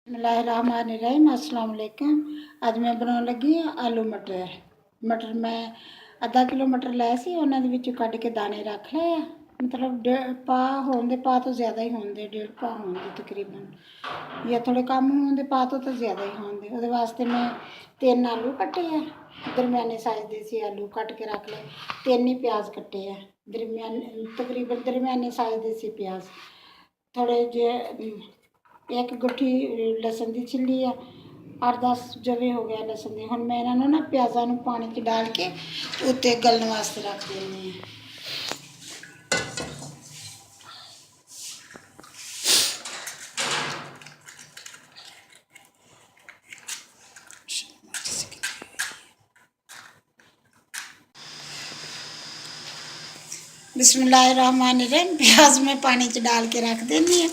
बिस्मिल्लाहिर्रहमानिर्रहीम अस्सलाम वालेकुम। ਅੱਜ ਮੈਂ ਬਣਾਉਣ ਲੱਗੀ ਹਾਂ ਆਲੂ ਮਟਰ ਮੈਂ ਅੱਧਾ ਕਿਲੋ ਮਟਰ ਲਏ ਸੀ, ਉਹਨਾਂ ਦੇ ਵਿੱਚੋਂ ਕੱਢ ਕੇ ਦਾਣੇ ਰੱਖ ਲਏ ਆ। ਮਤਲਬ ਪਾ ਤੋਂ ਜ਼ਿਆਦਾ ਹੀ ਹੋਣਗੇ, 1.5 ਪਾ ਹੋਣਗੇ ਤਕਰੀਬਨ, ਜਾਂ ਥੋੜੇ ਕਮ ਹੋਣਗੇ, ਪਾ ਤੋਂ ਤਾਂ ਜ਼ਿਆਦਾ ਹੀ ਹੋਣਗੇ। ਉਹਦੇ ਵਾਸਤੇ ਮੈਂ 3 ਆਲੂ ਕੱਟੇ ਆ, ਦਰਮਿਆਨੇ ਸਾਈਜ਼ ਦੇ ਸੀ ਆਲੂ ਕੱਟ ਕੇ ਰੱਖ ਲਏ। 3 ਹੀ ਪਿਆਜ਼ ਕੱਟੇ ਆ, ਤਕਰੀਬਨ ਦਰਮਿਆਨੇ ਸਾਈਜ਼ ਦੇ ਸੀ ਪਿਆਜ਼। ਥੋੜੇ ਜਿਹੇ एक गुठी लसन की छिली है, 8-10 जवे हो गया लसन के। हुण मैं इन्हों ना प्याज़ा नूं पानी च डाल के उत्ते गलने वास्ते रख देनी है। बिस्मिल्लाहिर्रहमानिर्रहीम। प्याज में पानी च डाल के रख देनी है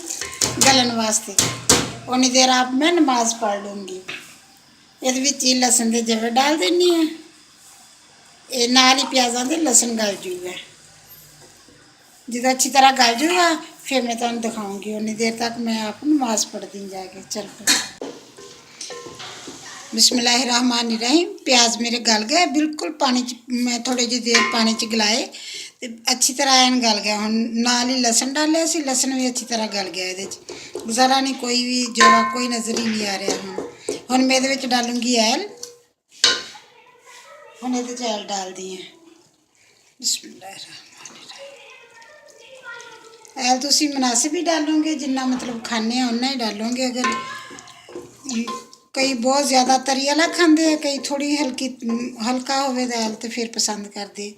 गलन वास्ते। उन्नी देर आप मैं नमाज पढ़ लूँगी। ये लसन के जवे डाल देनी है, ये नाल ही प्याज़ों के लसन गल जूगा। जो अच्छी तरह गल जूगा फिर मैं तुहानूं दिखाऊँगी। उन्नी देर तक मैं आप नमाज पढ़ती जाके। चल बिस्मिल्लाहिर्रहमानिर्रहीम। प्याज मेरे गल गए बिल्कुल, पानी च मैं थोड़े जी देर पानी च गलाए तो अच्छी तरह एन गल गया। हुण नाल ही लसन डालिया सी, लसन भी अच्छी तरह गल गया। ये ज़रा नहीं कोई भी जवा कोई नज़र ही नहीं आ रहा। हुण मैं ये डालूँगी ऐल। हुण ये ऐल डाल दी है। बिस्मिल्लाहिर्रहमानिर्रहीम। ऐल तुसीं मुनासिब ही डालोगे, जिन्ना मतलब खाने उन्ना ही डालोगे। अगर कई बहुत ज़्यादा तरी वाला खाते हैं, कई थोड़ी हल्का होवे दाल तो फिर पसंद करते।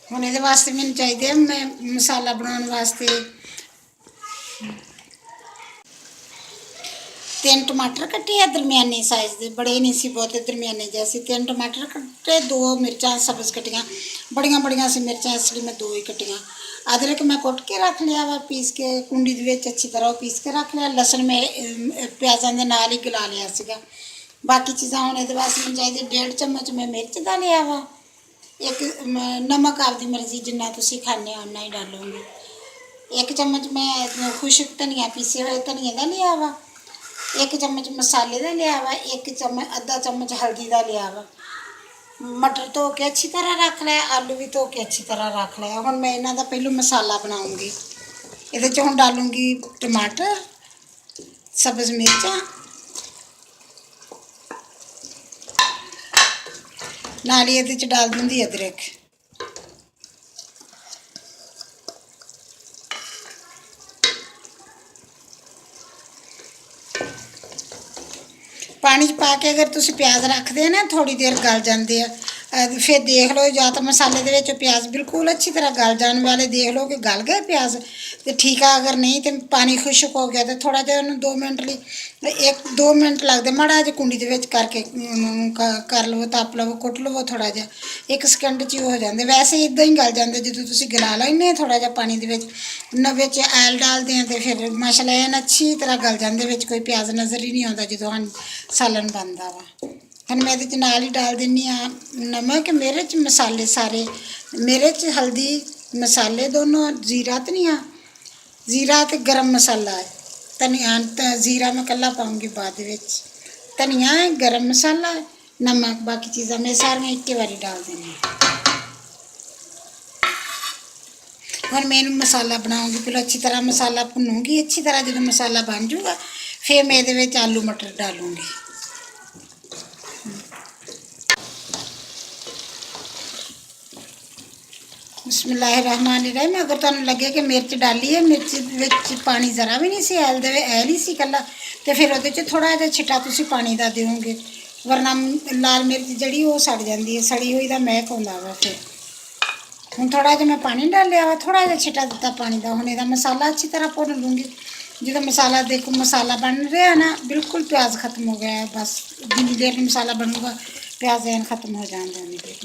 हुण इहदे वास्ते मैनूं चाहिए, मैं मसाला बनाउण वास्ते 3 टमाटर कट्टे है दरमियाने साइज़ के, बड़े नहीं सी बहुते, दरमियाने जैसे। 3 टमाटर कट्टे, 2 मिर्चां सबज कट्टियां, बड़ियां बड़ियां सी मिर्चां, इसलिए मैं 2 ही कट्टियां। अदरक मैं कुट के रख लिया वा, पीस के कुंडी दे विच अच्छी तरह पीस के रख लिया। लसन मैं प्याज़ां दे नाल ही गला लिया सीगा। बाकी चीज़ां हुण इहदे वास्ते मैनूं चाहिए 1.5 चम्मच मैं मिर्च दा लिया वा। एक नमक आपकी मर्जी जिन्ना तुसीं खाने उन्ना ही डालूंगी। 1 चम्मच मैं खुश्क धनिया पीसे हुए धनिया का लिया वा। 1 चम्मच मसाले का लिया वा। 1 चम्मच आधा चम्मच हल्दी का लिया वा। मटर धो के अच्छी तरह रख लिया, आलू भी धो के अच्छी तरह रख लिया। हुण मैं इन्हां दा पहलू मसाला बनाऊंगी। इहदे च हुण डालूंगी टमाटर, सब्ज़ मिर्चां, नाल ही इहदे च डाल दूँगी अदरक। पानी च पा के अगर तुसीं प्याज रखते ना थोड़ी देर गल जाते हैं। फिर देख लो, या तो मसाले दे विच प्याज बिल्कुल अच्छी तरह गल जाने वाले देख लो कि गल गए प्याज तो ठीक है। अगर नहीं तो पानी खुश्क हो गया तो थोड़ा जिहा उन्हें 2 मिनट लई 1-2 मिनट लगते, माड़ा जिहा कुंडी दे विच करके कर लवो, तप लवो, कुट लवो थोड़ा जिहा, 1 सेकंड च ही हो जाते। वैसे इदां ही गल जाते जो तुसीं गला लैंदे थोड़ा जिहा पानी दे विच ऐल डालते हैं तो फिर माशाल्लाह एन अच्छी तरह गल जाते, विच कोई प्याज नज़र ही नहीं आता जो सालन बनता वा। हम मैं ये नाल ही डाल दिनी हाँ नमक, मिर्च, मसाले सारे, मिर्च, हल्दी, मसाले दोनों, जीरा धनिया, जीरा तो गरम मसाला है, धनिया जीरा मैं कल्ला पाऊँगी बाद विच, धनिया है, गरम मसाला है, नमक, बाकी चीज़ां मैं सारियां एक बारी डाल देनी। हुण मैं मसाला बनाऊँगी, पहले अच्छी तरह मसाला भुनूँगी। अच्छी तरह जो मसाला बन जूगा फिर मैं ये आलू मटर डालूँगी। बिस्मिल्लाहिर्रहमानिर्रहीम। अगर तुहानूं लगे कि मिर्च डाली है, मिर्च विच पानी ज़रा भी नहीं सी, ऐल ही सी कल्ला, तो फिर उहदे च थोड़ा जिहा छिट्टा तुसीं पानी दा दिओगे, वरना लाल मिर्च जिहड़ी वो सड़ जाती है, सड़ी हुई दा महक आउंदा वा। फिर हुण थोड़ा जिहा मैं पानी डालिया वा, थोड़ा जिहा छिट्टा दित्ता पानी दा। हुण इहदा मसाला अच्छी तरह भुन लूँगी। जो मसाला देखो मसाला बन रहा ना, बिल्कुल प्याज खत्म हो गया है। बस जितनी देर मसाला बनूगा प्याज एन खत्म हो जाएंगे।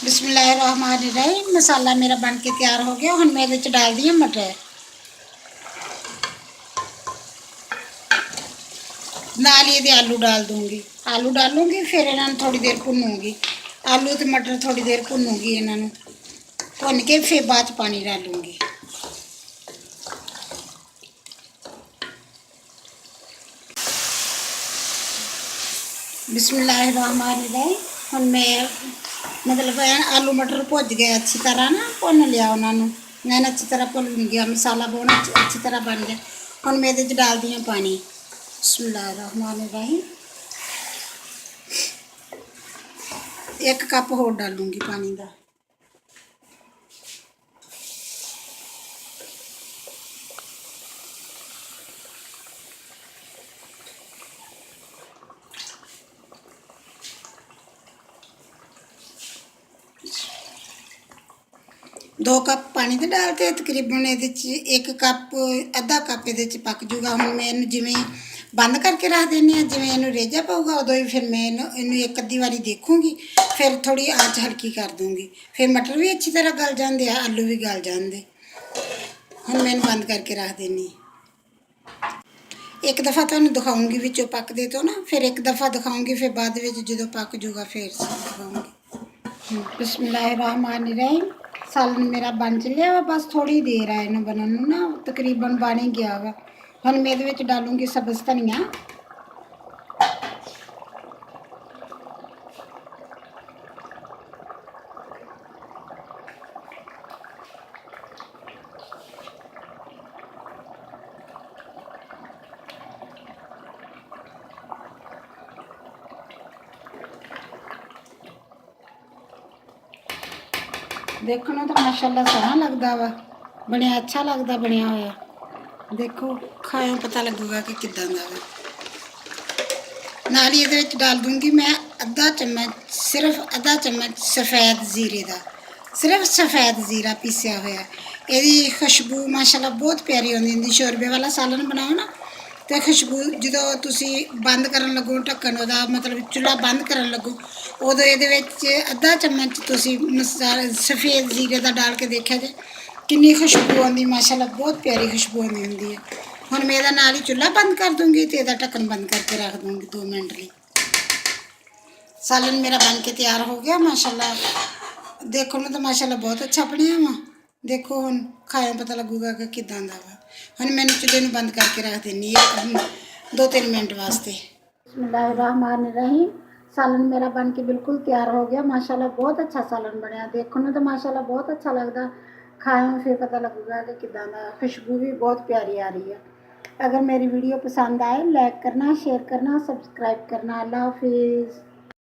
बिस्मिल्लाहिर्रहमानिर्रहीम। मसाला मेरा बन के तैयार हो गया। हुण मैं इहदे डाल दी मटर। ਨਾਲ ਹੀ ਇਹਦੇ ਆਲੂ डाल दूंगी। आलू डालूंगी फिर ਇਹਨਾਂ ਨੂੰ ਥੋੜੀ ਦੇਰ ਭੁੰਨੂਗੀ। ਆਲੂ ਤੇ ਮਟਰ ਥੋੜੀ ਦੇਰ ਭੁੰਨੂਗੀ, ਇਹਨਾਂ ਨੂੰ ਭੁੰਨ ਕੇ ਫਿਰ ਬਾਅਦ 'ਚ ਪਾਣੀ डालूंगी। बिस्मिल्लाहिर्रहमानिर्रहीम। ਹੁਣ ਮੈਂ मतलब आलू मटर भुज गए अच्छी तरह ना, भुन लिया उन्होंने, मैं अच्छी तरह भुन गया, मसाला बहुत अच्छी तरह बन गया। ਹੁਣ मैं ये डाल दी पानी। बिस्मिल्लाहिर्रहमानिर्रहीम। 1 कप होर डालूंगी पानी का। दो कप पानी तो डालते तकरीबन ये 1 कप अद्धा कप ये पक जूगा। हम मैं इन्हू जिमें बंद करके रख देनी, जिमें इन्हू रेजा पाऊगा उदों ही फिर मैं इन्हू एक अद्धी बारी देखूँगी, फिर थोड़ी आँच हल्की कर दूँगी, फिर मटर भी अच्छी तरह गल जाते, आलू भी गल जाते। हम मैं बंद करके रख देनी। एक दफ़ा तुहानू दिखाऊँगी विचों पकदे तो ना, फिर एक दफ़ा दिखाऊँगी, फिर बाद में जो पक जूगा फिर दिखाऊँगी। बिस्मिल्लाहिर्रहमानिर्रहीम। सालन मेरा बन चलिया वा, बस थोड़ी देर है इन्हू बनन नू ना, तकरीबन बन ही गया वा। हुण मैं इहदे विच डालूंगी सब्ज़ धनिया। देखने तो माशाल्लाह सोहना लगता वा, बनया अच्छा लगता बनया होया। देखो खाओ पता लगेगा कि किदां दा वा। नाल ही इहदे विच डाल दूंगी मैं अद्धा चम्मच, सिर्फ अद्धा चम्मच सफ़ेद जीरे का, सिर्फ सफ़ेद जीरा पीसिया होया। ਇਹਦੀ खुशबू माशाल्लाह बहुत प्यारी आती है। शोरबे वाला सालन बनाओ ना तो खुशबू जो तुसी बंद करन लगो ढक्कन ओहदा, मतलब चूल्हा बंद करन लगो, उदों ये अद्धा चम्मच तुसी मसाला सफ़ेद जीरे का डाल के देखा जे कितनी खुशबू आती, माशाल्लाह बहुत प्यारी खुशबू आती होंगी है। हुण मैं इहदा नाल ही चूल्हा बंद कर दूँगी तो इहदा ढक्कन बंद करके रख दूँगी 2 मिनट लिए। सालन मेरा बन के तैयार हो गया माशाल्लाह। देखो ना तो माशाल्लाह बहुत अच्छा बनया वा। देखो हुण खाओ पता लगूगा कि किदां दा वा। हुण मैं चूल्हे नूं बंद करके रख देनी 2-3 मिनट वास्ते। बिस्मिल्लाहिर्रहमानिर्रहीम। सालन मेरा बन के बिल्कुल तैयार हो गया माशाल्लाह, बहुत अच्छा सालन बनया। देखो ना तो माशाल्लाह बहुत अच्छा लगता, खाओ फिर पता लगेगा कि किदां दा। खुशबू भी बहुत प्यारी आ रही है। अगर मेरी वीडियो पसंद आए लाइक करना, शेयर करना, सब्सक्राइब करना। अल्लाह हाफिज़।